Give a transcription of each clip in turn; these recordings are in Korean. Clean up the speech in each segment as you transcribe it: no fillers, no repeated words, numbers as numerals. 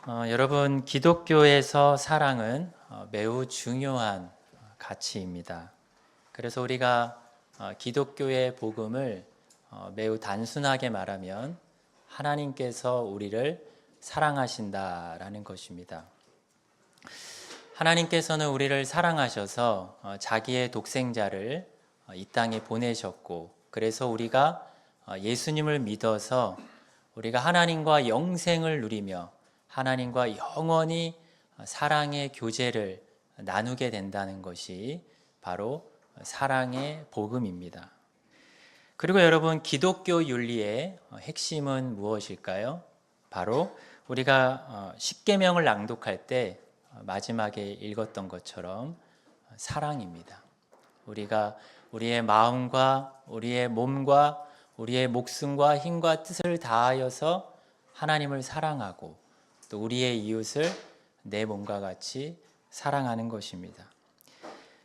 여러분, 기독교에서 사랑은 매우 중요한 가치입니다. 그래서 우리가 기독교의 복음을 매우 단순하게 말하면 하나님께서 우리를 사랑하신다라는 것입니다. 하나님께서는 우리를 사랑하셔서 자기의 독생자를 이 땅에 보내셨고, 그래서 우리가 예수님을 믿어서 우리가 하나님과 영생을 누리며 하나님과 영원히 사랑의 교제를 나누게 된다는 것이 바로 사랑의 복음입니다. 그리고 여러분, 기독교 윤리의 핵심은 무엇일까요? 바로 우리가 십계명을 낭독할 때 마지막에 읽었던 것처럼 사랑입니다. 우리가 우리의 마음과 우리의 몸과 우리의 목숨과 힘과 뜻을 다하여서 하나님을 사랑하고 또 우리의 이웃을 내 몸과 같이 사랑하는 것입니다.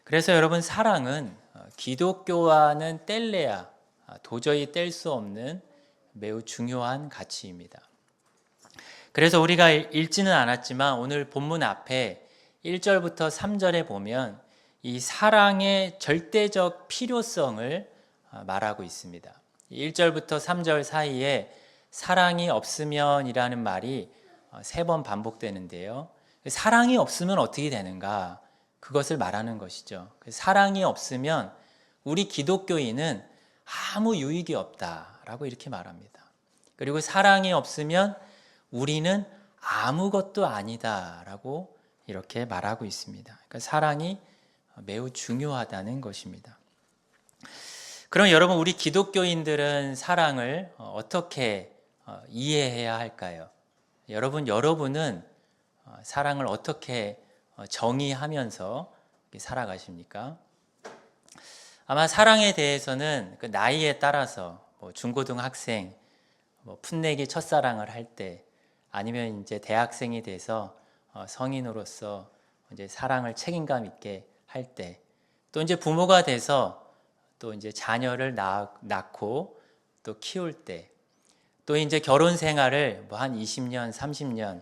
그래서 여러분, 사랑은 기독교와는 뗄래야 도저히 뗄 수 없는 매우 중요한 가치입니다. 그래서 우리가 읽지는 않았지만 오늘 본문 앞에 1절부터 3절에 보면 이 사랑의 절대적 필요성을 말하고 있습니다. 1절부터 3절 사이에 사랑이 없으면이라는 말이 3번 반복되는데요. 사랑이 없으면 어떻게 되는가? 그것을 말하는 것이죠. 사랑이 없으면 우리 기독교인은 아무 유익이 없다라고 이렇게 말합니다. 그리고 사랑이 없으면 우리는 아무것도 아니다라고 이렇게 말하고 있습니다. 그러니까 사랑이 매우 중요하다는 것입니다. 그럼 여러분, 우리 기독교인들은 사랑을 어떻게 이해해야 할까요? 여러분은 사랑을 어떻게 정의하면서 살아가십니까? 아마 사랑에 대해서는 그 나이에 따라서 중고등학생, 풋내기 첫사랑을 할 때, 아니면 이제 대학생이 돼서 성인으로서 이제 사랑을 책임감 있게 할 때, 또 이제 부모가 돼서 또 이제 자녀를 낳고 또 키울 때, 또 이제 결혼 생활을 한 20년, 30년,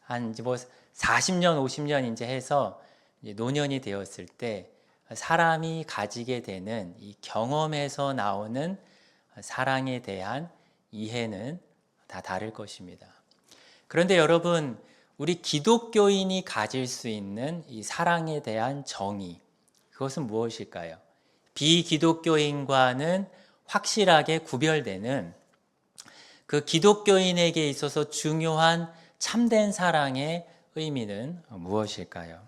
한 이제 40년, 50년 이제 해서 이제 노년이 되었을 때 사람이 가지게 되는 이 경험에서 나오는 사랑에 대한 이해는 다 다를 것입니다. 그런데 여러분, 우리 기독교인이 가질 수 있는 이 사랑에 대한 정의, 그것은 무엇일까요? 비기독교인과는 확실하게 구별되는 그 기독교인에게 있어서 중요한 참된 사랑의 의미는 무엇일까요?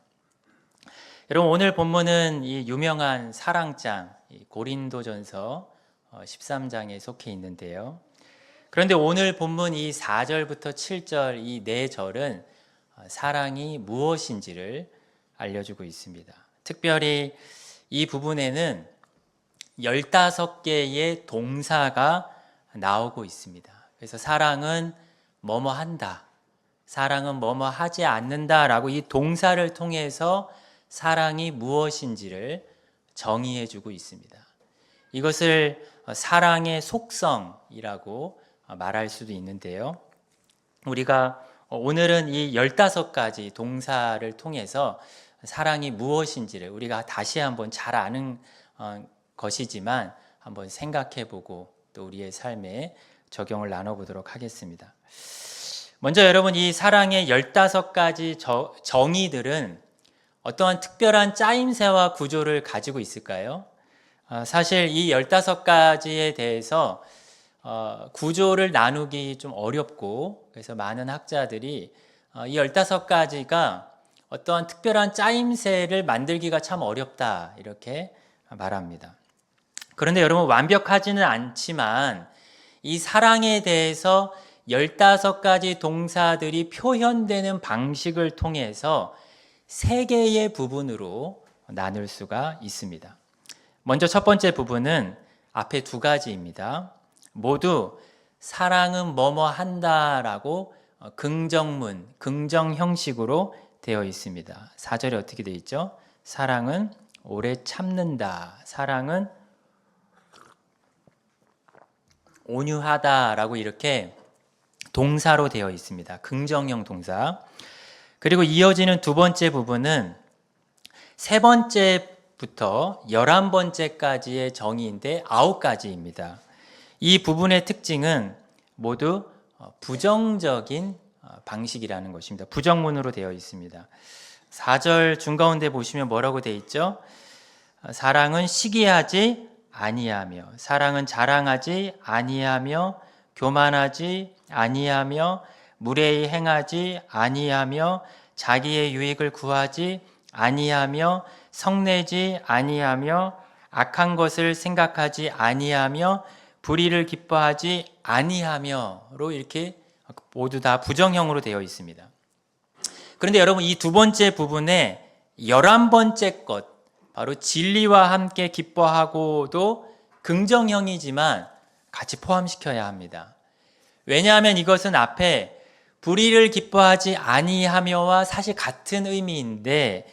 여러분, 오늘 본문은 이 유명한 사랑장 고린도전서 13장에 속해 있는데요. 그런데 오늘 본문 이 4절부터 7절 이 4절은 사랑이 무엇인지를 알려주고 있습니다. 특별히 이 부분에는 15개의 동사가 나오고 있습니다. 그래서 사랑은 뭐뭐 한다, 사랑은 뭐뭐 하지 않는다 라고 이 동사를 통해서 사랑이 무엇인지를 정의해 주고 있습니다. 이것을 사랑의 속성이라고 말할 수도 있는데요. 우리가 오늘은 이 15가지 동사를 통해서 사랑이 무엇인지를 우리가 다시 한번 잘 아는 것이지만 한번 생각해 보고 또 우리의 삶에 적용을 나눠보도록 하겠습니다. 먼저 여러분, 이 사랑의 15가지 정의들은 어떠한 특별한 짜임새와 구조를 가지고 있을까요? 사실 이 15가지에 대해서 구조를 나누기 좀 어렵고, 그래서 많은 학자들이 이 15가지가 어떠한 특별한 짜임새를 만들기가 참 어렵다 이렇게 말합니다. 그런데 여러분, 완벽하지는 않지만 이 사랑에 대해서 15가지 동사들이 표현되는 방식을 통해서 3개의 부분으로 나눌 수가 있습니다. 먼저 첫 번째 부분은 앞에 2가지입니다. 모두 사랑은 뭐뭐 한다라고 긍정문, 긍정 형식으로 되어 있습니다. 4절에 어떻게 되어 있죠? 사랑은 오래 참는다. 사랑은 온유하다라고 이렇게 동사로 되어 있습니다. 긍정형 동사. 그리고 이어지는 두 번째 부분은 세 번째부터 11번째까지의 정의인데 9가지입니다. 이 부분의 특징은 모두 부정적인 방식이라는 것입니다. 부정문으로 되어 있습니다. 4절 중가운데 보시면 뭐라고 되어 있죠? 사랑은 시기하지 아니하며, 사랑은 자랑하지 아니하며, 교만하지 아니하며, 무례히 행하지 아니하며, 자기의 유익을 구하지 아니하며, 성내지 아니하며, 악한 것을 생각하지 아니하며, 불의를 기뻐하지 아니하며로 이렇게 모두 다 부정형으로 되어 있습니다. 그런데 여러분, 이 두 번째 부분에 11번째 것, 바로 진리와 함께 기뻐하고도 긍정형이지만 같이 포함시켜야 합니다. 왜냐하면 이것은 앞에 불의를 기뻐하지 아니하며와 사실 같은 의미인데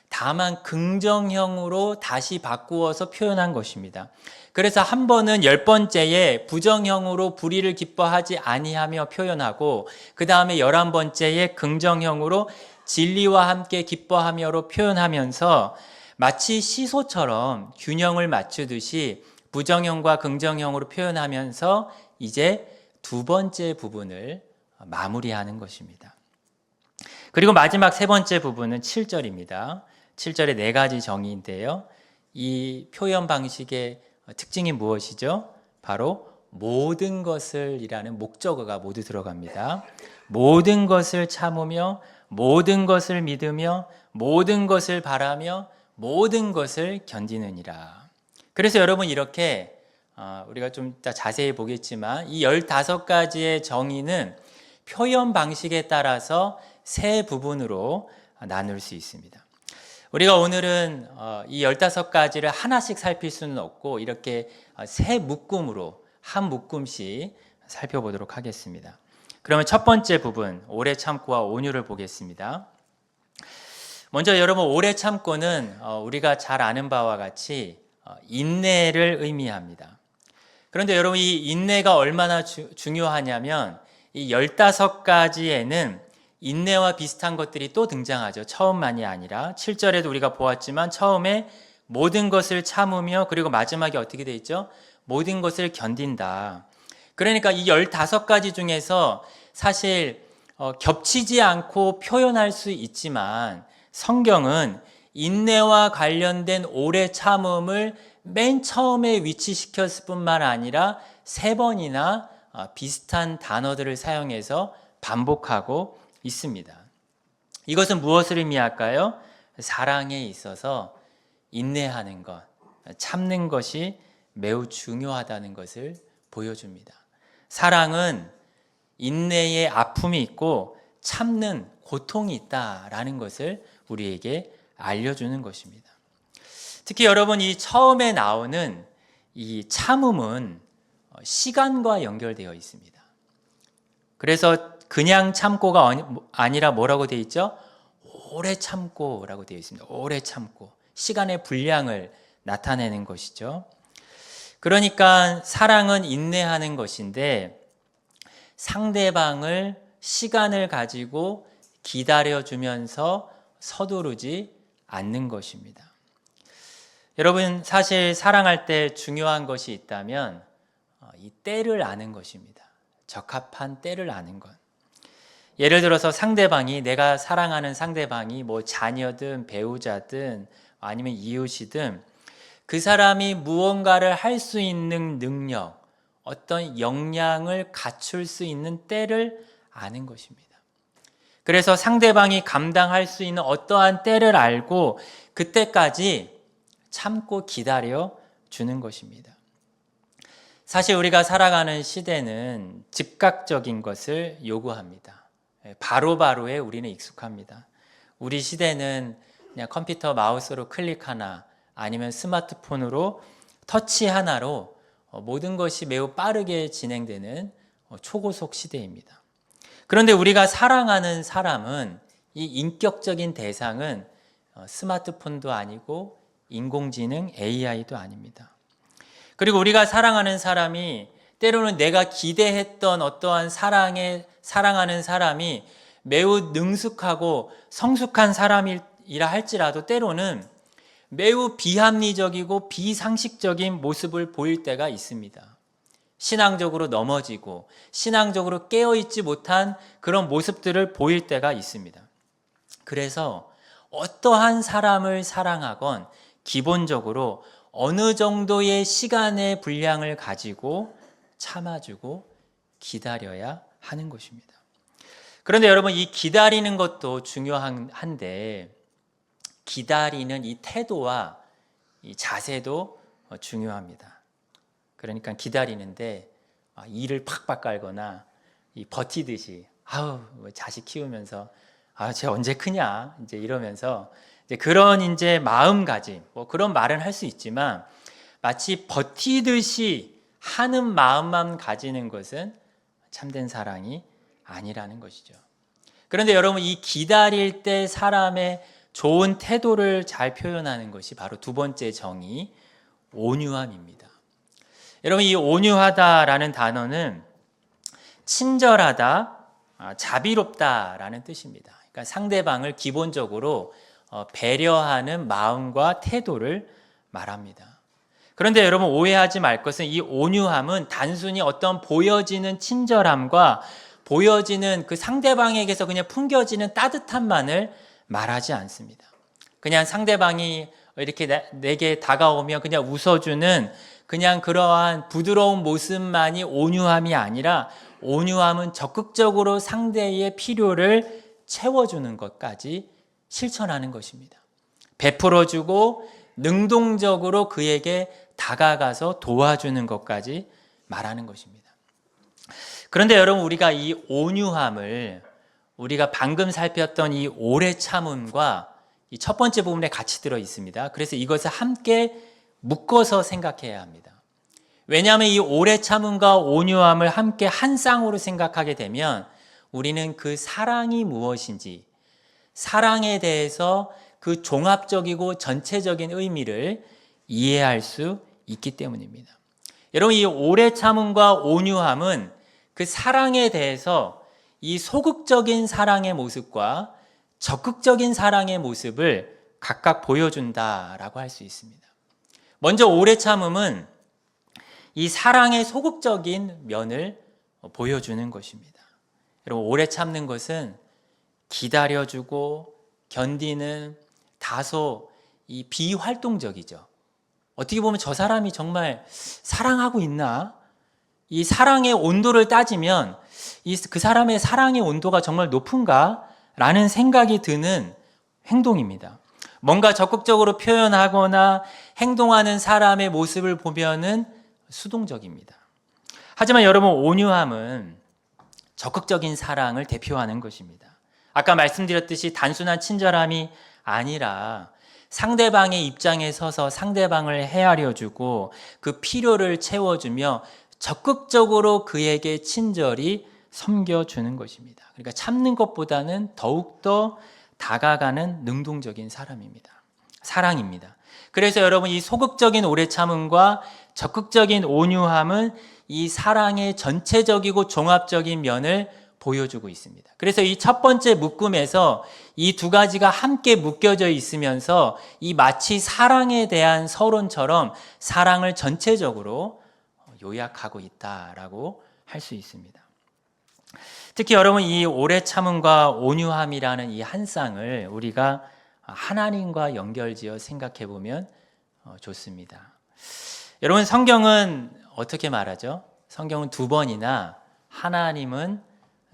다만 긍정형으로 다시 바꾸어서 표현한 것입니다. 그래서 한 번은 10번째에 부정형으로 불의를 기뻐하지 아니하며 표현하고, 그 다음에 11번째에 긍정형으로 진리와 함께 기뻐하며로 표현하면서 마치 시소처럼 균형을 맞추듯이 부정형과 긍정형으로 표현하면서 이제 두 번째 부분을 마무리하는 것입니다. 그리고 마지막 세 번째 부분은 7절입니다. 7절에 네 가지 정의인데요. 이 표현 방식의 특징이 무엇이죠? 바로 모든 것을 이라는 목적어가 모두 들어갑니다. 모든 것을 참으며, 모든 것을 믿으며, 모든 것을 바라며, 모든 것을 견디느니라. 그래서 여러분, 이렇게 우리가 좀 이따 자세히 보겠지만 이 15가지의 정의는 표현 방식에 따라서 세 부분으로 나눌 수 있습니다. 우리가 오늘은 이 15가지를 하나씩 살필 수는 없고 이렇게 세 묶음으로 한 묶음씩 살펴보도록 하겠습니다. 그러면 첫 번째 부분, 오래 참고와 온유를 보겠습니다. 먼저 여러분, 오래 참고는 우리가 잘 아는 바와 같이 인내를 의미합니다. 그런데 여러분, 이 인내가 얼마나 중요하냐면 이 15가지에는 인내와 비슷한 것들이 또 등장하죠. 처음만이 아니라 7절에도 우리가 보았지만 처음에 모든 것을 참으며, 그리고 마지막에 어떻게 되어 있죠? 모든 것을 견딘다. 그러니까 이 15가지 중에서 사실 겹치지 않고 표현할 수 있지만 성경은 인내와 관련된 오래 참음을 맨 처음에 위치시켰을 뿐만 아니라 3번이나 비슷한 단어들을 사용해서 반복하고 있습니다. 이것은 무엇을 의미할까요? 사랑에 있어서 인내하는 것, 참는 것이 매우 중요하다는 것을 보여줍니다. 사랑은 인내의 아픔이 있고 참는 고통이 있다라는 것을 우리에게 알려주는 것입니다. 특히 여러분, 이 처음에 나오는 이 참음은 시간과 연결되어 있습니다. 그래서 그냥 참고가 아니라 뭐라고 되어 있죠? 오래 참고라고 되어 있습니다. 오래 참고. 시간의 분량을 나타내는 것이죠. 그러니까 사랑은 인내하는 것인데 상대방을 시간을 가지고 기다려주면서 서두르지 않는 것입니다. 여러분, 사실 사랑할 때 중요한 것이 있다면 이 때를 아는 것입니다. 적합한 때를 아는 것. 예를 들어서 상대방이, 내가 사랑하는 상대방이 뭐 자녀든 배우자든 아니면 이웃이든 그 사람이 무언가를 할 수 있는 능력, 어떤 역량을 갖출 수 있는 때를 아는 것입니다. 그래서 상대방이 감당할 수 있는 어떠한 때를 알고 그때까지 참고 기다려 주는 것입니다. 사실 우리가 살아가는 시대는 즉각적인 것을 요구합니다. 바로바로에 우리는 익숙합니다. 우리 시대는 그냥 컴퓨터 마우스로 클릭 하나, 아니면 스마트폰으로 터치 하나로 모든 것이 매우 빠르게 진행되는 초고속 시대입니다. 그런데 우리가 사랑하는 사람은, 이 인격적인 대상은 스마트폰도 아니고 인공지능 AI도 아닙니다. 그리고 우리가 사랑하는 사람이 때로는 내가 기대했던 어떠한 사랑하는 사람이 매우 능숙하고 성숙한 사람이라 할지라도 때로는 매우 비합리적이고 비상식적인 모습을 보일 때가 있습니다. 신앙적으로 넘어지고 신앙적으로 깨어있지 못한 그런 모습들을 보일 때가 있습니다. 그래서 어떠한 사람을 사랑하건 기본적으로 어느 정도의 시간의 분량을 가지고 참아주고 기다려야 하는 것입니다. 그런데 여러분, 이 기다리는 것도 중요한데 기다리는 이 태도와 이 자세도 중요합니다. 그러니까 기다리는데 이를 팍팍 깔거나 버티듯이 자식 키우면서 쟤 언제 크냐 이제 이러면서 이제 그런 이제 마음가짐, 그런 말은 할 수 있지만 마치 버티듯이 하는 마음만 가지는 것은 참된 사랑이 아니라는 것이죠. 그런데 여러분, 이 기다릴 때 사람의 좋은 태도를 잘 표현하는 것이 바로 두 번째 정의, 온유함입니다. 여러분, 이 온유하다라는 단어는 친절하다, 자비롭다라는 뜻입니다. 그러니까 상대방을 기본적으로 배려하는 마음과 태도를 말합니다. 그런데 여러분, 오해하지 말 것은 이 온유함은 단순히 어떤 보여지는 친절함과 보여지는 그 상대방에게서 그냥 풍겨지는 따뜻함만을 말하지 않습니다. 그냥 상대방이 이렇게 내게 다가오면 그냥 웃어주는 그냥 그러한 부드러운 모습만이 온유함이 아니라 온유함은 적극적으로 상대의 필요를 채워주는 것까지 실천하는 것입니다. 베풀어주고 능동적으로 그에게 다가가서 도와주는 것까지 말하는 것입니다. 그런데 여러분, 우리가 이 온유함을 우리가 방금 살폈던 이 오래 참음과 이 첫 번째 부분에 같이 들어 있습니다. 그래서 이것을 함께 묶어서 생각해야 합니다. 왜냐하면 이 오래 참음과 온유함을 함께 한 쌍으로 생각하게 되면 우리는 그 사랑이 무엇인지, 사랑에 대해서 그 종합적이고 전체적인 의미를 이해할 수 있기 때문입니다. 여러분, 이 오래 참음과 온유함은 그 사랑에 대해서 이 소극적인 사랑의 모습과 적극적인 사랑의 모습을 각각 보여준다라고 할 수 있습니다. 먼저 오래 참음은 이 사랑의 소극적인 면을 보여주는 것입니다. 여러분, 오래 참는 것은 기다려주고 견디는 다소 이 비활동적이죠. 어떻게 보면 저 사람이 정말 사랑하고 있나? 이 사랑의 온도를 따지면 그 사람의 사랑의 온도가 정말 높은가? 라는 생각이 드는 행동입니다. 뭔가 적극적으로 표현하거나 행동하는 사람의 모습을 보면은 수동적입니다. 하지만 여러분, 온유함은 적극적인 사랑을 대표하는 것입니다. 아까 말씀드렸듯이 단순한 친절함이 아니라 상대방의 입장에 서서 상대방을 헤아려주고 그 필요를 채워주며 적극적으로 그에게 친절히 섬겨주는 것입니다. 그러니까 참는 것보다는 더욱더 다가가는 능동적인 사랑입니다. 그래서 여러분, 이 소극적인 오래 참음과 적극적인 온유함은 이 사랑의 전체적이고 종합적인 면을 보여주고 있습니다. 그래서 이 첫 번째 묶음에서 이 두 가지가 함께 묶여져 있으면서 이 마치 사랑에 대한 서론처럼 사랑을 전체적으로 요약하고 있다라고 할 수 있습니다. 특히 여러분, 이 오래 참음과 온유함이라는 이 한 쌍을 우리가 하나님과 연결지어 생각해 보면 좋습니다. 여러분, 성경은 어떻게 말하죠? 성경은 두 번이나 하나님은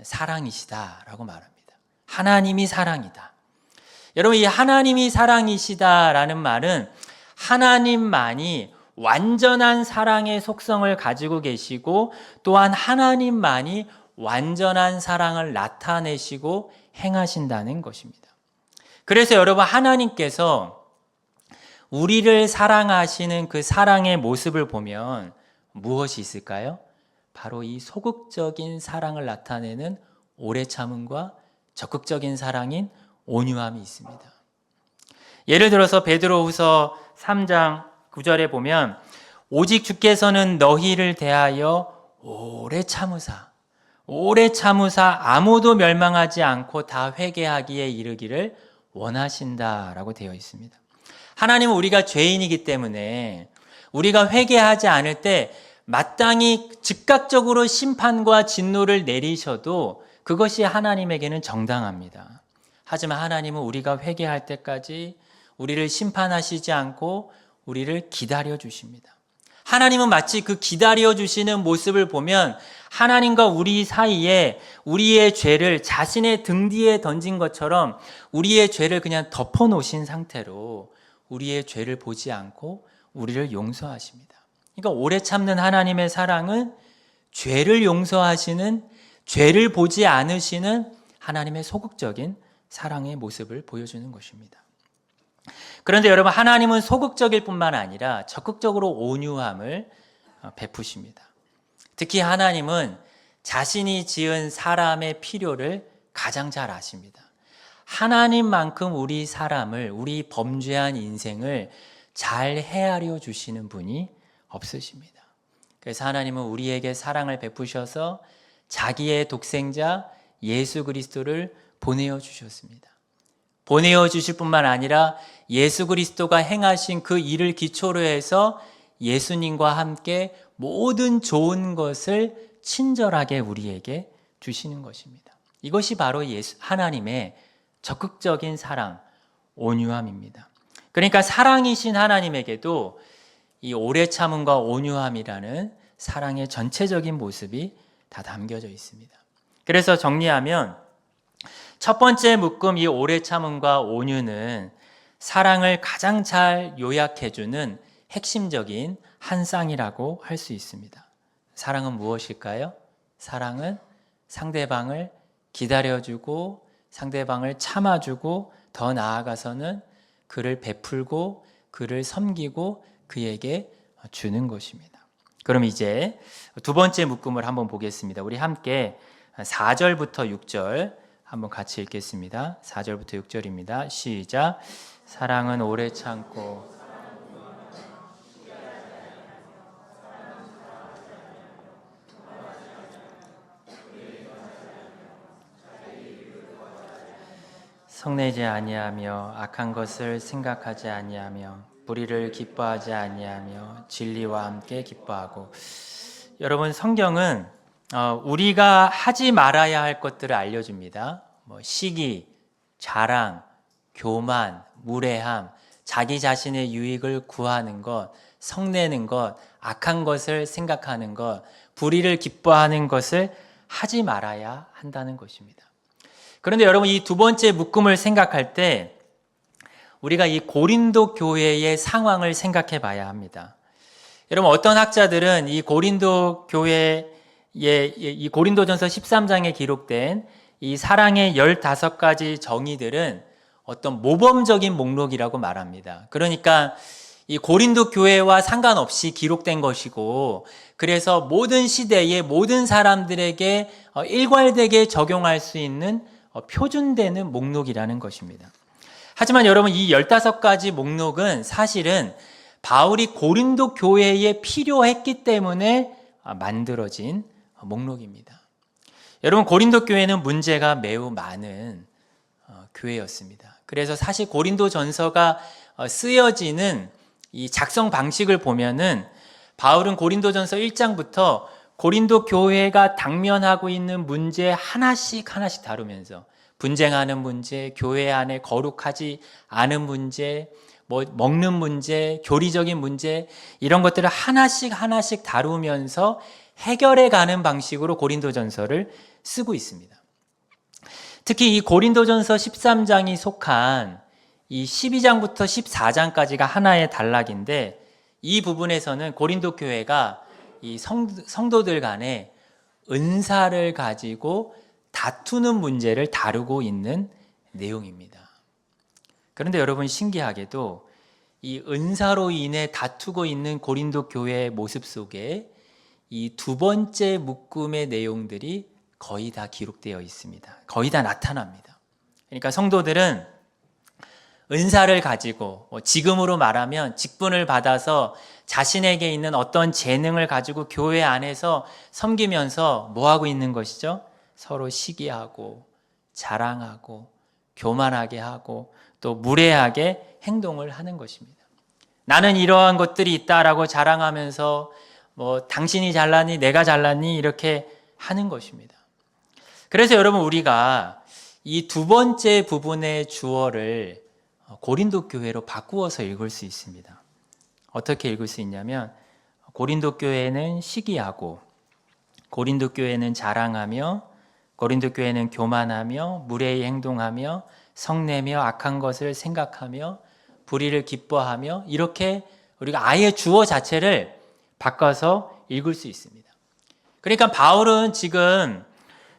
사랑이시다라고 말합니다. 하나님이 사랑이다. 여러분, 이 하나님이 사랑이시다라는 말은 하나님만이 완전한 사랑의 속성을 가지고 계시고 또한 하나님만이 완전한 사랑을 나타내시고 행하신다는 것입니다. 그래서 여러분, 하나님께서 우리를 사랑하시는 그 사랑의 모습을 보면 무엇이 있을까요? 바로 이 소극적인 사랑을 나타내는 오래 참음과 적극적인 사랑인 온유함이 있습니다. 예를 들어서 베드로후서 3장 9절에 보면 오직 주께서는 너희를 대하여 오래 참으사 아무도 멸망하지 않고 다 회개하기에 이르기를 원하신다라고 되어 있습니다. 하나님은 우리가 죄인이기 때문에 우리가 회개하지 않을 때 마땅히 즉각적으로 심판과 진노를 내리셔도 그것이 하나님에게는 정당합니다. 하지만 하나님은 우리가 회개할 때까지 우리를 심판하시지 않고 우리를 기다려 주십니다. 하나님은 마치 그 기다려 주시는 모습을 보면 하나님과 우리 사이에 우리의 죄를 자신의 등 뒤에 던진 것처럼 우리의 죄를 그냥 덮어 놓으신 상태로 우리의 죄를 보지 않고 우리를 용서하십니다. 그러니까 오래 참는 하나님의 사랑은 죄를 용서하시는, 죄를 보지 않으시는 하나님의 소극적인 사랑의 모습을 보여주는 것입니다. 그런데 여러분, 하나님은 소극적일 뿐만 아니라 적극적으로 온유함을 베푸십니다. 특히 하나님은 자신이 지은 사람의 필요를 가장 잘 아십니다. 하나님만큼 우리 사람을, 우리 범죄한 인생을 잘 헤아려 주시는 분이 없으십니다. 그래서 하나님은 우리에게 사랑을 베푸셔서 자기의 독생자 예수 그리스도를 보내어 주셨습니다. 보내어 주실 뿐만 아니라 예수 그리스도가 행하신 그 일을 기초로 해서 예수님과 함께 모든 좋은 것을 친절하게 우리에게 주시는 것입니다. 이것이 바로 하나님의 적극적인 사랑, 온유함입니다. 그러니까 사랑이신 하나님에게도 이 오래 참음과 온유함이라는 사랑의 전체적인 모습이 다 담겨져 있습니다. 그래서 정리하면 첫 번째 묶음, 이 오래 참음과 온유는 사랑을 가장 잘 요약해주는 핵심적인 한 쌍이라고 할 수 있습니다. 사랑은 무엇일까요? 사랑은 상대방을 기다려주고 상대방을 참아주고 더 나아가서는 그를 베풀고 그를 섬기고 그에게 주는 것입니다. 그럼 이제 두 번째 묶음을 한번 보겠습니다. 우리 함께 4절부터 6절 한번 같이 읽겠습니다. 4절부터 6절입니다. 시작. 사랑은 오래 참고 성내지 아니하며 악한 것을 생각하지 아니하며 불의를 기뻐하지 아니하며 진리와 함께 기뻐하고. 여러분, 성경은 우리가 하지 말아야 할 것들을 알려줍니다. 시기, 자랑, 교만, 무례함, 자기 자신의 유익을 구하는 것, 성내는 것, 악한 것을 생각하는 것, 불의를 기뻐하는 것을 하지 말아야 한다는 것입니다. 그런데 여러분, 이 두 번째 묶음을 생각할 때 우리가 이 고린도 교회의 상황을 생각해 봐야 합니다. 여러분, 어떤 학자들은 이 고린도 교회의 이 고린도전서 13장에 기록된 이 사랑의 15가지 정의들은 어떤 모범적인 목록이라고 말합니다. 그러니까 이 고린도 교회와 상관없이 기록된 것이고, 그래서 모든 시대의 모든 사람들에게 일괄되게 적용할 수 있는 표준되는 목록이라는 것입니다. 하지만 여러분, 이 15가지 목록은 사실은 바울이 고린도 교회에 필요했기 때문에 만들어진 목록입니다. 여러분, 고린도 교회는 문제가 매우 많은 교회였습니다. 그래서 사실 고린도 전서가 쓰여지는 이 작성 방식을 보면은 바울은 고린도 전서 1장부터 고린도 교회가 당면하고 있는 문제 하나씩 다루면서 분쟁하는 문제, 교회 안에 거룩하지 않은 문제, 먹는 문제, 교리적인 문제, 이런 것들을 하나씩 다루면서 해결해 가는 방식으로 고린도전서를 쓰고 있습니다. 특히 이 고린도전서 13장이 속한 이 12장부터 14장까지가 하나의 단락인데, 이 부분에서는 고린도 교회가 이 성도들 간에 은사를 가지고 다투는 문제를 다루고 있는 내용입니다. 그런데 여러분, 신기하게도 이 은사로 인해 다투고 있는 고린도 교회의 모습 속에 이 두 번째 묶음의 내용들이 거의 다 기록되어 있습니다. 거의 다 나타납니다. 그러니까 성도들은 은사를 가지고 지금으로 말하면 직분을 받아서 자신에게 있는 어떤 재능을 가지고 교회 안에서 섬기면서 뭐 하고 있는 것이죠? 서로 시기하고 자랑하고 교만하게 하고 또 무례하게 행동을 하는 것입니다. 나는 이러한 것들이 있다라고 자랑하면서 당신이 잘났니 내가 잘났니 이렇게 하는 것입니다. 그래서 여러분 우리가 이 두 번째 부분의 주어를 고린도 교회로 바꾸어서 읽을 수 있습니다. 어떻게 읽을 수 있냐면 고린도 교회는 시기하고 고린도 교회는 자랑하며 고린도 교회는 교만하며 무례히 행동하며 성내며 악한 것을 생각하며 불의를 기뻐하며 이렇게 우리가 아예 주어 자체를 바꿔서 읽을 수 있습니다. 그러니까 바울은 지금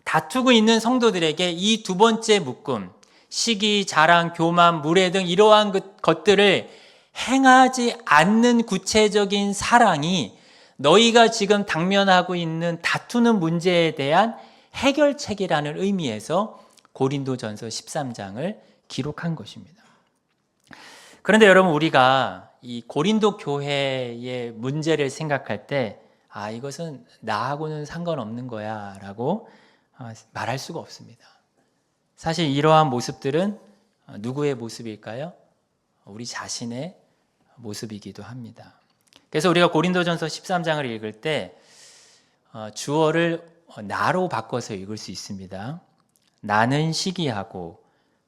다투고 있는 성도들에게 이 두 번째 묶음, 시기, 자랑, 교만, 무례 등 이러한 것들을 행하지 않는 구체적인 사랑이 너희가 지금 당면하고 있는 다투는 문제에 대한 해결책이라는 의미에서 고린도전서 13장을 기록한 것입니다. 그런데 여러분 우리가 이 고린도 교회의 문제를 생각할 때 이것은 나하고는 상관없는 거야 라고 말할 수가 없습니다. 사실 이러한 모습들은 누구의 모습일까요? 우리 자신의 모습이기도 합니다. 그래서 우리가 고린도전서 13장을 읽을 때 주어를 나로 바꿔서 읽을 수 있습니다. 나는 시기하고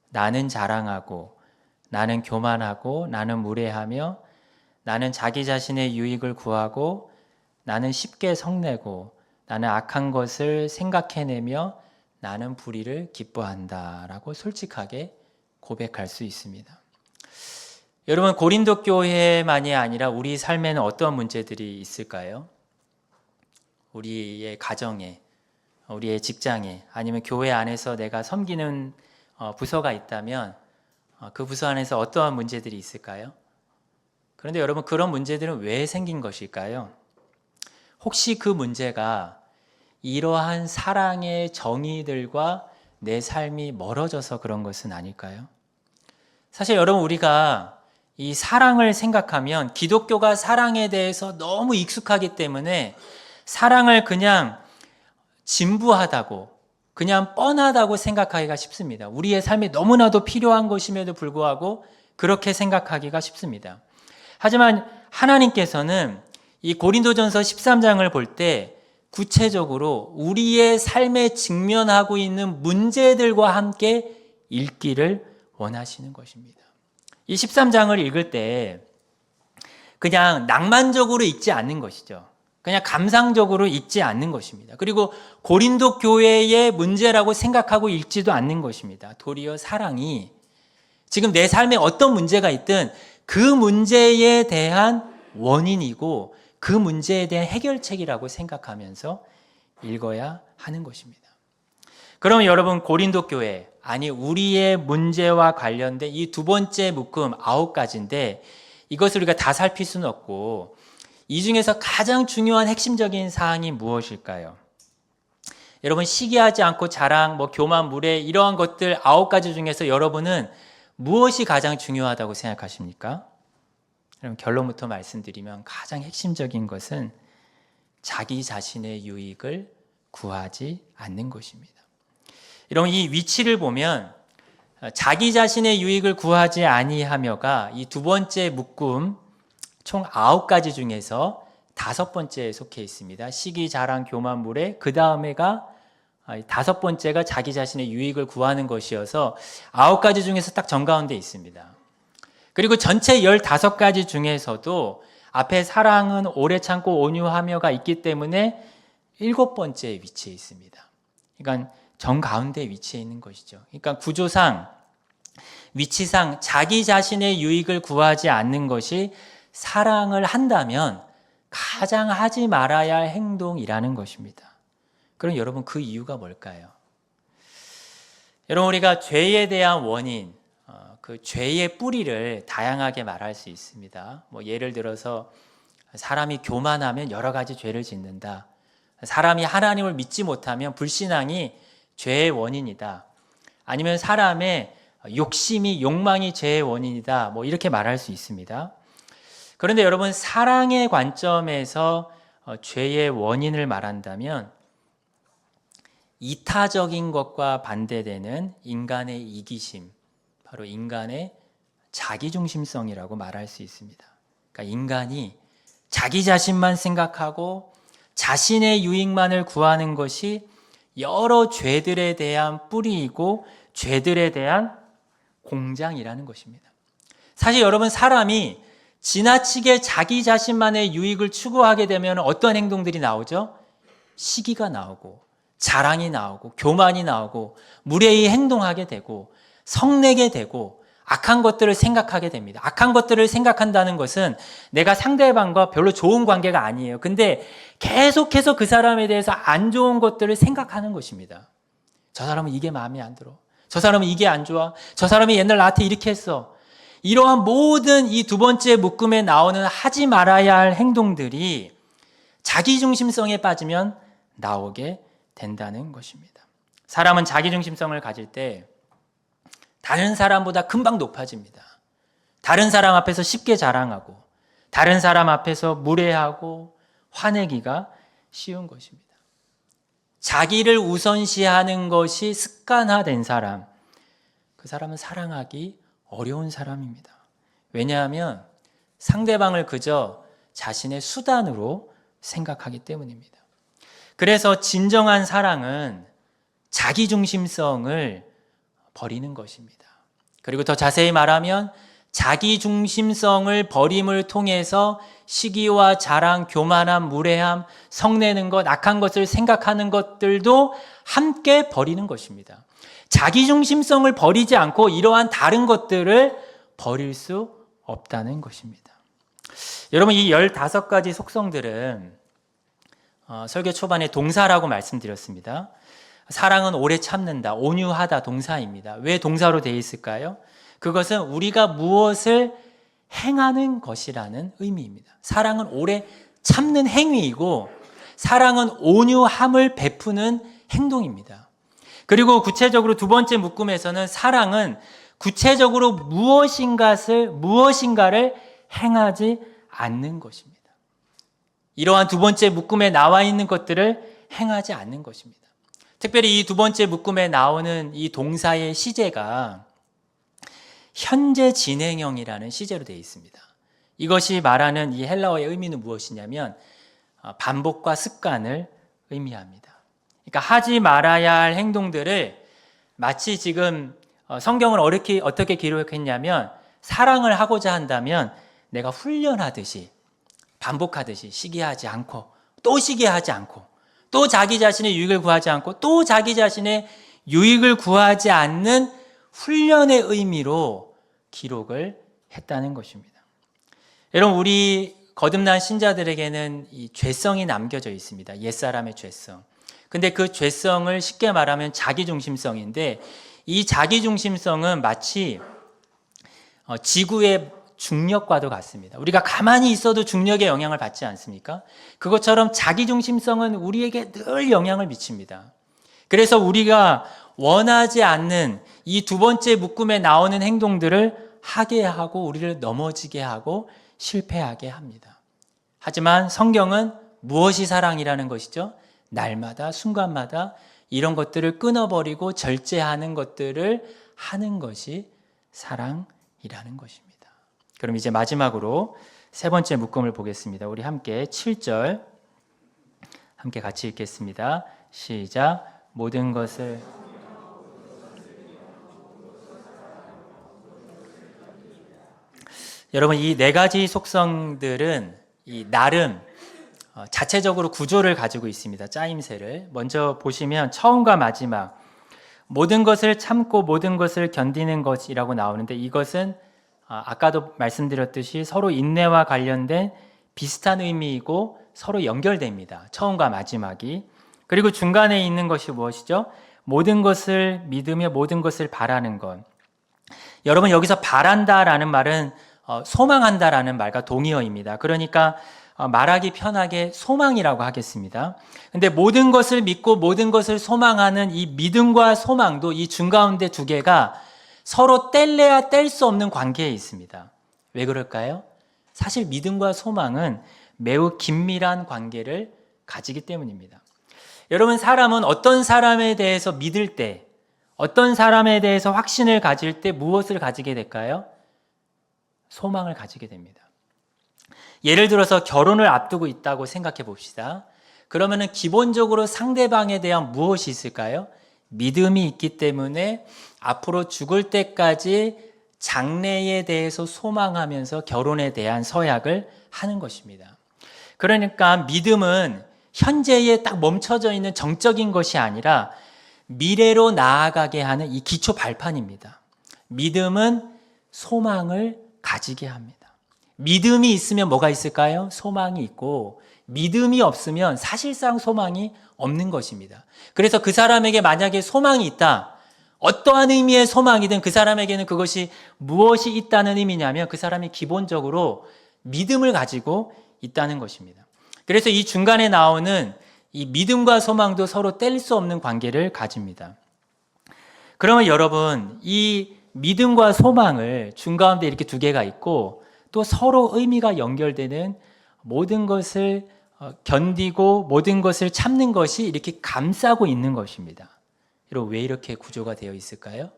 나는 자랑하고 나는 교만하고 나는 무례하며 나는 자기 자신의 유익을 구하고 나는 쉽게 성내고 나는 악한 것을 생각해내며 나는 불의를 기뻐한다 라고 솔직하게 고백할 수 있습니다. 여러분 고린도 교회만이 아니라 우리 삶에는 어떤 문제들이 있을까요? 우리의 가정에, 우리의 직장에, 아니면 교회 안에서 내가 섬기는 부서가 있다면 그 부서 안에서 어떠한 문제들이 있을까요? 그런데 여러분 그런 문제들은 왜 생긴 것일까요? 혹시 그 문제가 이러한 사랑의 정의들과 내 삶이 멀어져서 그런 것은 아닐까요? 사실 여러분 우리가 이 사랑을 생각하면 기독교가 사랑에 대해서 너무 익숙하기 때문에 사랑을 그냥 진부하다고 그냥 뻔하다고 생각하기가 쉽습니다. 우리의 삶에 너무나도 필요한 것임에도 불구하고 그렇게 생각하기가 쉽습니다. 하지만 하나님께서는 이 고린도전서 13장을 볼 때 구체적으로 우리의 삶에 직면하고 있는 문제들과 함께 읽기를 원하시는 것입니다. 이 13장을 읽을 때 그냥 낭만적으로 읽지 않는 것이죠. 그냥 감상적으로 읽지 않는 것입니다. 그리고 고린도 교회의 문제라고 생각하고 읽지도 않는 것입니다. 도리어 사랑이 지금 내 삶에 어떤 문제가 있든 그 문제에 대한 원인이고 그 문제에 대한 해결책이라고 생각하면서 읽어야 하는 것입니다. 그러면 여러분 고린도 교회, 아니 우리의 문제와 관련된 이 두 번째 묶음 9가지인데 이것을 우리가 다 살필 수는 없고 이 중에서 가장 중요한 핵심적인 사항이 무엇일까요? 여러분 시기하지 않고 자랑, 교만, 무례 이러한 것들 9가지 중에서 여러분은 무엇이 가장 중요하다고 생각하십니까? 그럼 결론부터 말씀드리면 가장 핵심적인 것은 자기 자신의 유익을 구하지 않는 것입니다. 여러분 이 위치를 보면 자기 자신의 유익을 구하지 아니하며가 이 두 번째 묶음 총 9가지 중에서 5번째에 속해 있습니다. 시기, 자랑, 교만, 무례. 그 다음에가 5번째가 자기 자신의 유익을 구하는 것이어서 9가지 중에서 딱 정가운데 있습니다. 그리고 전체 15가지 중에서도 앞에 사랑은 오래 참고 온유하며가 있기 때문에 7번째 위치에 있습니다. 그러니까 정가운데 위치해 있는 것이죠. 그러니까 구조상, 위치상 자기 자신의 유익을 구하지 않는 것이 사랑을 한다면 가장 하지 말아야 할 행동이라는 것입니다. 그럼 여러분 그 이유가 뭘까요? 여러분 우리가 죄에 대한 원인, 그 죄의 뿌리를 다양하게 말할 수 있습니다. 예를 들어서 사람이 교만하면 여러 가지 죄를 짓는다. 사람이 하나님을 믿지 못하면 불신앙이 죄의 원인이다. 아니면 사람의 욕망이 죄의 원인이다. 뭐 이렇게 말할 수 있습니다. 그런데 여러분, 사랑의 관점에서 죄의 원인을 말한다면 이타적인 것과 반대되는 인간의 이기심, 바로 인간의 자기중심성이라고 말할 수 있습니다. 그러니까 인간이 자기 자신만 생각하고 자신의 유익만을 구하는 것이 여러 죄들에 대한 뿌리이고 죄들에 대한 공장이라는 것입니다. 사실 여러분, 사람이 지나치게 자기 자신만의 유익을 추구하게 되면 어떤 행동들이 나오죠? 시기가 나오고 자랑이 나오고 교만이 나오고 무례히 행동하게 되고 성내게 되고 악한 것들을 생각하게 됩니다. 악한 것들을 생각한다는 것은 내가 상대방과 별로 좋은 관계가 아니에요. 근데 계속해서 그 사람에 대해서 안 좋은 것들을 생각하는 것입니다. 저 사람은 이게 마음에 안 들어. 저 사람은 이게 안 좋아. 저 사람이 옛날 나한테 이렇게 했어. 이러한 모든 이 두 번째 묶음에 나오는 하지 말아야 할 행동들이 자기중심성에 빠지면 나오게 된다는 것입니다. 사람은 자기중심성을 가질 때 다른 사람보다 금방 높아집니다. 다른 사람 앞에서 쉽게 자랑하고 다른 사람 앞에서 무례하고 화내기가 쉬운 것입니다. 자기를 우선시하는 것이 습관화된 사람, 그 사람은 사랑하기 어려운 사람입니다. 왜냐하면 상대방을 그저 자신의 수단으로 생각하기 때문입니다. 그래서 진정한 사랑은 자기중심성을 버리는 것입니다. 그리고 더 자세히 말하면 자기중심성을 버림을 통해서 시기와 자랑, 교만함, 무례함, 성내는 것, 악한 것을 생각하는 것들도 함께 버리는 것입니다. 자기중심성을 버리지 않고 이러한 다른 것들을 버릴 수 없다는 것입니다. 여러분, 이 15가지 속성들은 설교 초반에 동사라고 말씀드렸습니다. 사랑은 오래 참는다, 온유하다 동사입니다. 왜 동사로 되어 있을까요? 그것은 우리가 무엇을 행하는 것이라는 의미입니다. 사랑은 오래 참는 행위이고 사랑은 온유함을 베푸는 행동입니다. 그리고 구체적으로 두 번째 묶음에서는 사랑은 구체적으로 무엇인가를 행하지 않는 것입니다. 이러한 두 번째 묶음에 나와 있는 것들을 행하지 않는 것입니다. 특별히 이 두 번째 묶음에 나오는 이 동사의 시제가 현재 진행형이라는 시제로 되어 있습니다. 이것이 말하는 이 헬라어의 의미는 무엇이냐면 반복과 습관을 의미합니다. 그러니까 하지 말아야 할 행동들을 마치 지금 성경을 어떻게 기록했냐면 사랑을 하고자 한다면 내가 훈련하듯이 반복하듯이 시기하지 않고 또 시기하지 않고 또 자기 자신의 유익을 구하지 않고 또 자기 자신의 유익을 구하지 않는 훈련의 의미로 기록을 했다는 것입니다. 여러분, 우리 거듭난 신자들에게는 이 죄성이 남겨져 있습니다. 옛사람의 죄성. 근데 그 죄성을 쉽게 말하면 자기중심성인데 이 자기중심성은 마치 지구의 중력과도 같습니다. 우리가 가만히 있어도 중력의 영향을 받지 않습니까? 그것처럼 자기중심성은 우리에게 늘 영향을 미칩니다. 그래서 우리가 원하지 않는 이 두 번째 묶음에 나오는 행동들을 하게 하고 우리를 넘어지게 하고 실패하게 합니다. 하지만 성경은 무엇이 사랑이라는 것이죠? 날마다 순간마다 이런 것들을 끊어버리고 절제하는 것들을 하는 것이 사랑이라는 것입니다. 그럼 이제 마지막으로 세 번째 묶음을 보겠습니다. 우리 함께 7절 함께 같이 읽겠습니다. 시작. 모든 것을 여러분, 이 네 가지 속성들은 이 나름 자체적으로 구조를 가지고 있습니다. 짜임새를 먼저 보시면 처음과 마지막 모든 것을 참고 모든 것을 견디는 것이라고 나오는데 이것은 아까도 말씀드렸듯이 서로 인내와 관련된 비슷한 의미이고 서로 연결됩니다. 처음과 마지막이. 그리고 중간에 있는 것이 무엇이죠? 모든 것을 믿으며 모든 것을 바라는 것. 여러분, 여기서 바란다라는 말은 소망한다라는 말과 동의어입니다. 그러니까 말하기 편하게 소망이라고 하겠습니다. 근데 모든 것을 믿고 모든 것을 소망하는 이 믿음과 소망도 이 중가운데 두 개가 서로 뗄래야 뗄 수 없는 관계에 있습니다. 왜 그럴까요? 사실 믿음과 소망은 매우 긴밀한 관계를 가지기 때문입니다. 여러분, 사람은 어떤 사람에 대해서 믿을 때, 어떤 사람에 대해서 확신을 가질 때 무엇을 가지게 될까요? 소망을 가지게 됩니다. 예를 들어서 결혼을 앞두고 있다고 생각해 봅시다. 그러면은 기본적으로 상대방에 대한 무엇이 있을까요? 믿음이 있기 때문에 앞으로 죽을 때까지 장래에 대해서 소망하면서 결혼에 대한 서약을 하는 것입니다. 그러니까 믿음은 현재에 딱 멈춰져 있는 정적인 것이 아니라 미래로 나아가게 하는 이 기초 발판입니다. 믿음은 소망을 가지게 합니다. 믿음이 있으면 뭐가 있을까요? 소망이 있고, 믿음이 없으면 사실상 소망이 없는 것입니다. 그래서 그 사람에게 만약에 소망이 있다, 어떠한 의미의 소망이든 그 사람에게는 그것이 무엇이 있다는 의미냐면 그 사람이 기본적으로 믿음을 가지고 있다는 것입니다. 그래서 이 중간에 나오는 이 믿음과 소망도 서로 뗄 수 없는 관계를 가집니다. 그러면 여러분, 이 믿음과 소망을 중가운데 이렇게 두 개가 있고 또 서로 의미가 연결되는 모든 것을 견디고 모든 것을 참는 것이 이렇게 감싸고 있는 것입니다. 여러분, 왜 이렇게 구조가 되어 있을까요?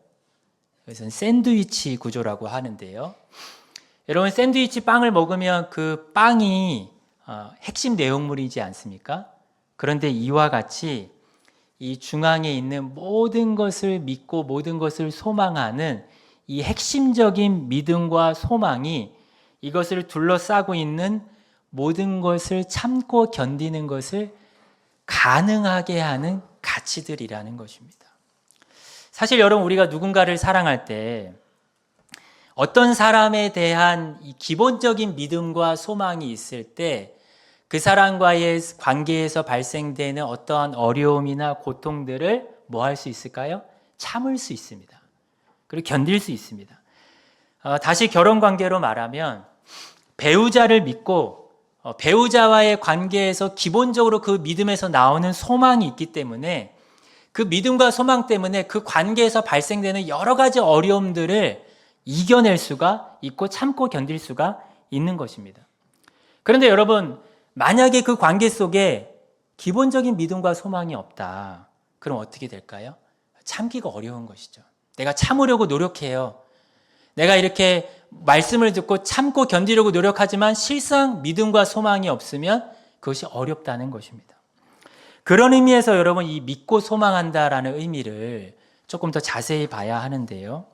이것은 샌드위치 구조라고 하는데요. 여러분, 샌드위치 빵을 먹으면 그 빵이 핵심 내용물이지 않습니까? 그런데 이와 같이 이 중앙에 있는 모든 것을 믿고 모든 것을 소망하는 이 핵심적인 믿음과 소망이 이것을 둘러싸고 있는 모든 것을 참고 견디는 것을 가능하게 하는 가치들이라는 것입니다. 사실 여러분, 우리가 누군가를 사랑할 때 어떤 사람에 대한 이 기본적인 믿음과 소망이 있을 때 그 사람과의 관계에서 발생되는 어떠한 어려움이나 고통들을 뭐 할 수 있을까요? 참을 수 있습니다. 그리고 견딜 수 있습니다. 다시 결혼 관계로 말하면 배우자를 믿고 배우자와의 관계에서 기본적으로 그 믿음에서 나오는 소망이 있기 때문에 그 믿음과 소망 때문에 그 관계에서 발생되는 여러 가지 어려움들을 이겨낼 수가 있고 참고 견딜 수가 있는 것입니다. 그런데 여러분, 만약에 그 관계 속에 기본적인 믿음과 소망이 없다. 그럼 어떻게 될까요? 참기가 어려운 것이죠. 내가 참으려고 노력해요. 내가 이렇게 말씀을 듣고 참고 견디려고 노력하지만 실상 믿음과 소망이 없으면 그것이 어렵다는 것입니다. 그런 의미에서 여러분, 이 믿고 소망한다라는 의미를 조금 더 자세히 봐야 하는데요.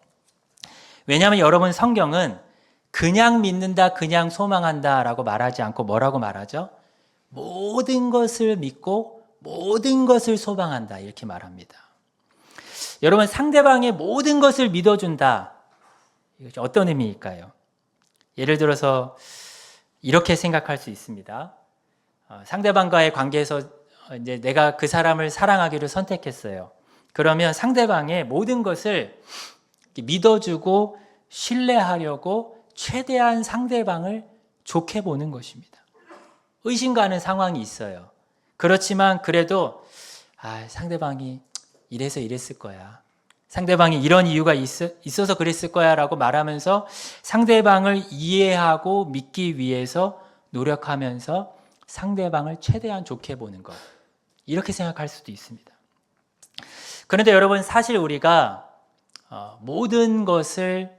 왜냐하면 여러분, 성경은 그냥 믿는다, 그냥 소망한다라고 말하지 않고 뭐라고 말하죠? 모든 것을 믿고 모든 것을 소망한다, 이렇게 말합니다. 여러분, 상대방의 모든 것을 믿어준다. 이것이 어떤 의미일까요? 예를 들어서 이렇게 생각할 수 있습니다. 상대방과의 관계에서 이제 내가 그 사람을 사랑하기로 선택했어요. 그러면 상대방의 모든 것을 믿어주고 신뢰하려고 최대한 상대방을 좋게 보는 것입니다. 의심 가는 상황이 있어요. 그렇지만 그래도 상대방이 이래서 이랬을 거야. 상대방이 이런 이유가 있어서 그랬을 거야 라고 말하면서 상대방을 이해하고 믿기 위해서 노력하면서 상대방을 최대한 좋게 보는 것. 이렇게 생각할 수도 있습니다. 그런데 여러분, 사실 우리가 모든 것을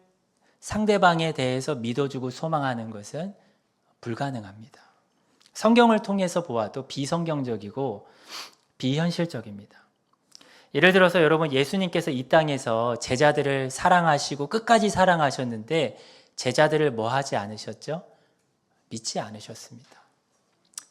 상대방에 대해서 믿어주고 소망하는 것은 불가능합니다. 성경을 통해서 보아도 비성경적이고 비현실적입니다. 예를 들어서 여러분, 예수님께서 이 땅에서 제자들을 사랑하시고 끝까지 사랑하셨는데 제자들을 뭐 하지 않으셨죠? 믿지 않으셨습니다.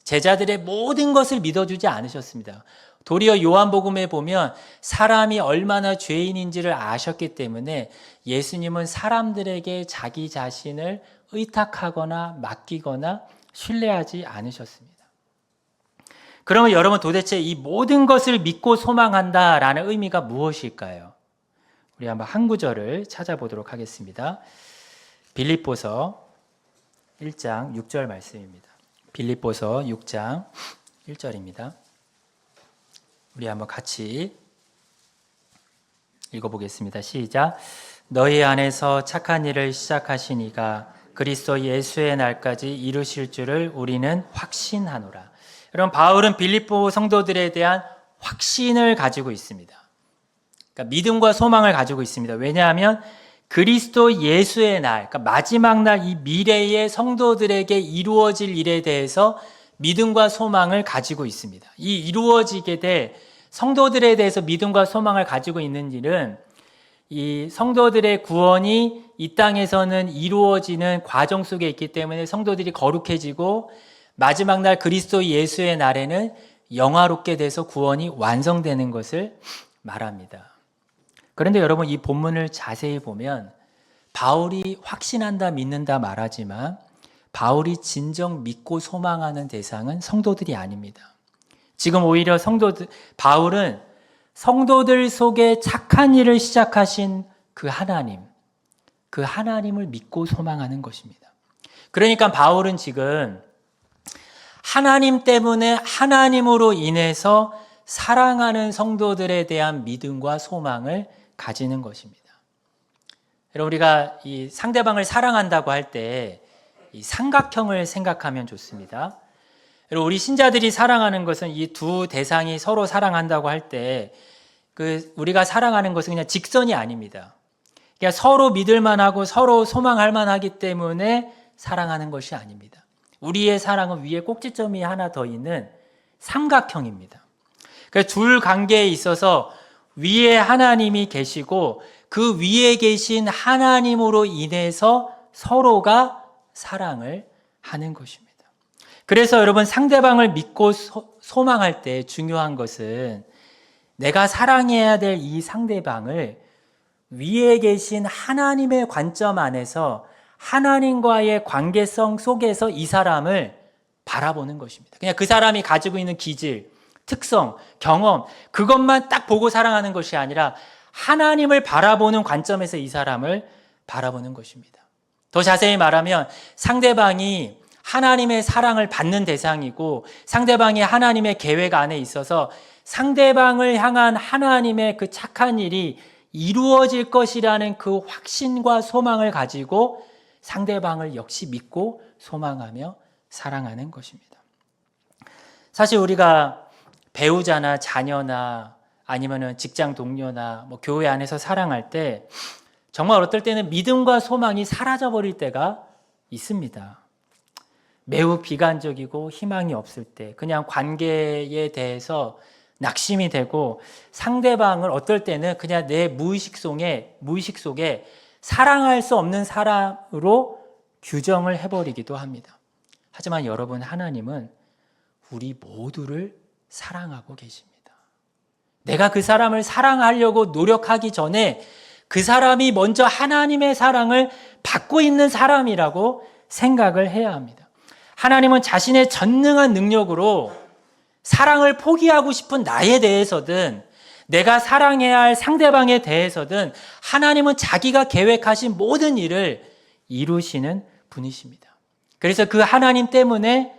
제자들의 모든 것을 믿어주지 않으셨습니다. 도리어 요한복음에 보면 사람이 얼마나 죄인인지를 아셨기 때문에 예수님은 사람들에게 자기 자신을 의탁하거나 맡기거나 신뢰하지 않으셨습니다. 그러면 여러분, 도대체 이 모든 것을 믿고 소망한다라는 의미가 무엇일까요? 우리 한번 한 구절을 찾아보도록 하겠습니다. 빌립보서 1장 6절 말씀입니다. 빌립보서 6장 1절입니다. 우리 한번 같이 읽어보겠습니다. 시작. 너희 안에서 착한 일을 시작하신 이가 그리스도 예수의 날까지 이루실 줄을 우리는 확신하노라. 여러분, 바울은 빌립보 성도들에 대한 확신을 가지고 있습니다. 그러니까 믿음과 소망을 가지고 있습니다. 왜냐하면 그리스도 예수의 날, 그러니까 마지막 날 이 미래의 성도들에게 이루어질 일에 대해서 믿음과 소망을 가지고 있습니다. 이 이루어지게 될 성도들에 대해서 믿음과 소망을 가지고 있는 일은 이 성도들의 구원이 이 땅에서는 이루어지는 과정 속에 있기 때문에 성도들이 거룩해지고 마지막 날 그리스도 예수의 날에는 영화롭게 돼서 구원이 완성되는 것을 말합니다. 그런데 여러분, 이 본문을 자세히 보면 바울이 확신한다, 믿는다 말하지만 바울이 진정 믿고 소망하는 대상은 성도들이 아닙니다. 지금 오히려 바울은 성도들 속에 착한 일을 시작하신 그 하나님을 믿고 소망하는 것입니다. 그러니까 바울은 지금 하나님 때문에 하나님으로 인해서 사랑하는 성도들에 대한 믿음과 소망을 가지는 것입니다. 여러분, 우리가 이 상대방을 사랑한다고 할 때 이 삼각형을 생각하면 좋습니다. 여러분, 우리 신자들이 사랑하는 것은 이 두 대상이 서로 사랑한다고 할 때 우리가 사랑하는 것은 그냥 직선이 아닙니다. 그러니까 서로 믿을만하고 서로 소망할 만하기 때문에 사랑하는 것이 아닙니다. 우리의 사랑은 위에 꼭지점이 하나 더 있는 삼각형입니다. 그러니까 둘 관계에 있어서 위에 하나님이 계시고 그 위에 계신 하나님으로 인해서 서로가 사랑을 하는 것입니다. 그래서 여러분, 상대방을 믿고 소망할 때 중요한 것은 내가 사랑해야 될 이 상대방을 위에 계신 하나님의 관점 안에서 하나님과의 관계성 속에서 이 사람을 바라보는 것입니다. 그냥 그 사람이 가지고 있는 기질, 특성, 경험, 그것만 딱 보고 사랑하는 것이 아니라 하나님을 바라보는 관점에서 이 사람을 바라보는 것입니다. 더 자세히 말하면 상대방이 하나님의 사랑을 받는 대상이고 상대방이 하나님의 계획 안에 있어서 상대방을 향한 하나님의 그 착한 일이 이루어질 것이라는 그 확신과 소망을 가지고 상대방을 역시 믿고 소망하며 사랑하는 것입니다. 사실 우리가 배우자나 자녀나 아니면 직장 동료나 교회 안에서 사랑할 때 정말 어떨 때는 믿음과 소망이 사라져버릴 때가 있습니다. 매우 비관적이고 희망이 없을 때 그냥 관계에 대해서 낙심이 되고 상대방을 어떨 때는 그냥 내 무의식 속에 사랑할 수 없는 사람으로 규정을 해버리기도 합니다. 하지만 여러분, 하나님은 우리 모두를 사랑하고 계십니다. 내가 그 사람을 사랑하려고 노력하기 전에 그 사람이 먼저 하나님의 사랑을 받고 있는 사람이라고 생각을 해야 합니다. 하나님은 자신의 전능한 능력으로 사랑을 포기하고 싶은 나에 대해서든 내가 사랑해야 할 상대방에 대해서든 하나님은 자기가 계획하신 모든 일을 이루시는 분이십니다. 그래서 그 하나님 때문에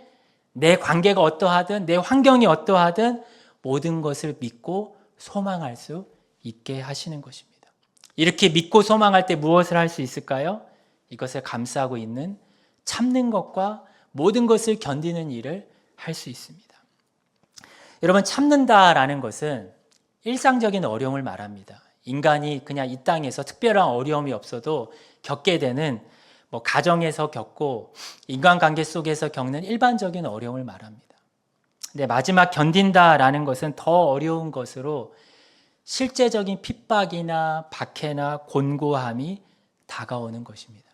내 관계가 어떠하든 내 환경이 어떠하든 모든 것을 믿고 소망할 수 있게 하시는 것입니다. 이렇게 믿고 소망할 때 무엇을 할 수 있을까요? 이것을 감싸고 있는 참는 것과 모든 것을 견디는 일을 할 수 있습니다. 여러분, 참는다라는 것은 일상적인 어려움을 말합니다. 인간이 그냥 이 땅에서 특별한 어려움이 없어도 겪게 되는 가정에서 겪고 인간관계 속에서 겪는 일반적인 어려움을 말합니다. 근데 마지막 견딘다라는 것은 더 어려운 것으로 실제적인 핍박이나 박해나 곤고함이 다가오는 것입니다.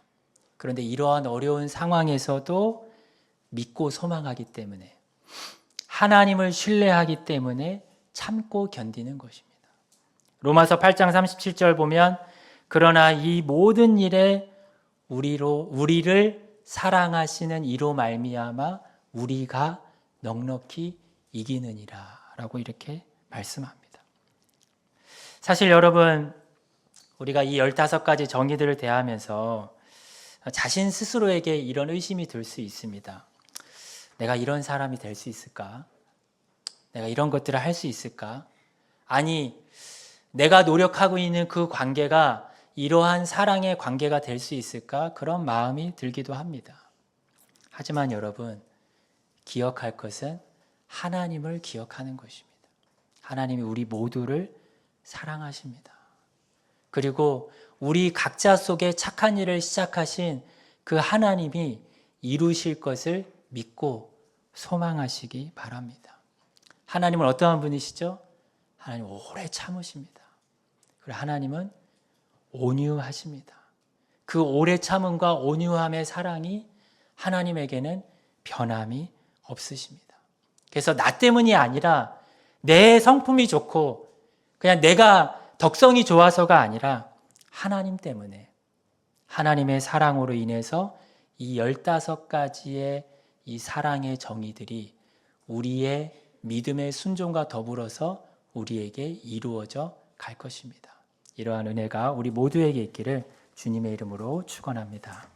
그런데 이러한 어려운 상황에서도 믿고 소망하기 때문에 하나님을 신뢰하기 때문에 참고 견디는 것입니다. 로마서 8장 37절 보면 그러나 이 모든 일에 우리를 사랑하시는 이로 말미암아 우리가 넉넉히 이기느니라 라고 이렇게 말씀합니다. 사실 여러분, 우리가 이 15가지 정의들을 대하면서 자신 스스로에게 이런 의심이 들 수 있습니다. 내가 이런 사람이 될 수 있을까? 내가 이런 것들을 할 수 있을까? 아니, 내가 노력하고 있는 그 관계가 이러한 사랑의 관계가 될 수 있을까? 그런 마음이 들기도 합니다. 하지만 여러분, 기억할 것은 하나님을 기억하는 것입니다. 하나님이 우리 모두를 사랑하십니다. 그리고 우리 각자 속에 착한 일을 시작하신 그 하나님이 이루실 것을 믿고 소망하시기 바랍니다. 하나님은 어떠한 분이시죠? 하나님 오래 참으십니다. 그리고 하나님은 온유하십니다. 그 오래 참음과 온유함의 사랑이 하나님에게는 변함이 없으십니다. 그래서 나 때문이 아니라 내 성품이 좋고 그냥 내가 덕성이 좋아서가 아니라 하나님 때문에, 하나님의 사랑으로 인해서 이 15가지의 이 사랑의 정의들이 우리의 믿음의 순종과 더불어서 우리에게 이루어져 갈 것입니다. 이러한 은혜가 우리 모두에게 있기를 주님의 이름으로 축원합니다.